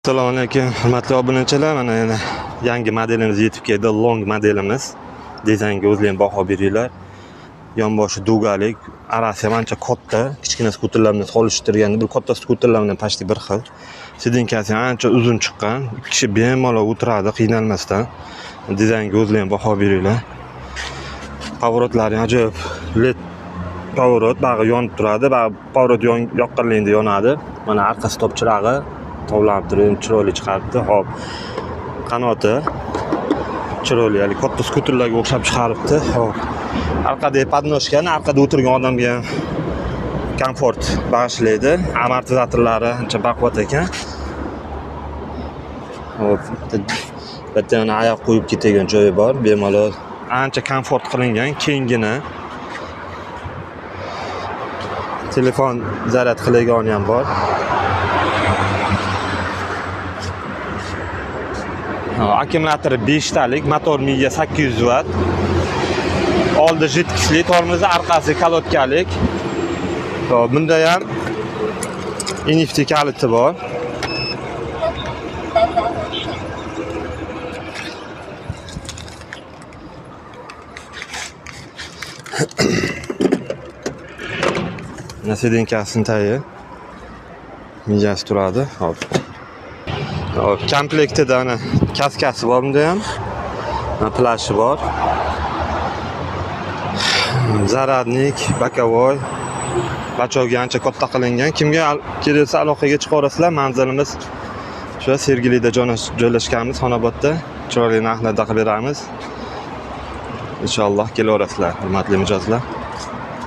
Assalomu alaykum, hurmatli obunachilar. Mana yana yangi modelimiz yetib keldi. Long modelimiz. Dizaynga o'zlaring baho beringlar. Yonboshi dugalik, arasi ham ancha katta. Kichkina skuterlar bilan solishtirganda bu katta skuterlar bilan pashti bir xil. Sidinkasi ham ancha uzun chiqqan. Ikki kishi bemalol o'tiradi, qiynalmasdan. Dizaynga o'zlaring baho beringlar. Pavorotlari ajoyib led pavorot, bag'i yonib turadi. Pavorot yoqqanligida yonadi. Mana orqa stop chirog'i tovlanib turib, chiroyli chiqaribdi. Hop. Qanoti chiroyli, ya'ni katta skuterlarga o'xshab chiqaribdi. Hop. Orqadagi podnoshkani orqada o'tirgan odamga ham komfort bag'ishlaydi. Amortizatorlari ancha baquvvat ekan. Hop. Bitta yana oyoq qo'yib ketadigan joyi bor, bemalol. Ancha komfort qilingan, kengina. Telefon zaryad qiladigan ham bor. Akkumulyatori 5 talik, motor miga 800 watt. Oldi jidkishli tormozi, orqasi kalotkalik. Hop, bunda ham NFC kaliti bor. Nasidinkasini tayi. Mijasi turadi. Hop. Hop, komplektida ana kaskasi bor bunda ham. Plashi bor. Zaradnik, bakavoy. Bachovga ancha katta qilingan. Kimga kelsa aloqaga chiqarasizlar. Manzilimiz shu Sergelida joylashganmiz, Xonobodda. Chiroyli narxlarda qilib beramiz. Inshaalloh kelaverasizlar, hurmatli mijozlar.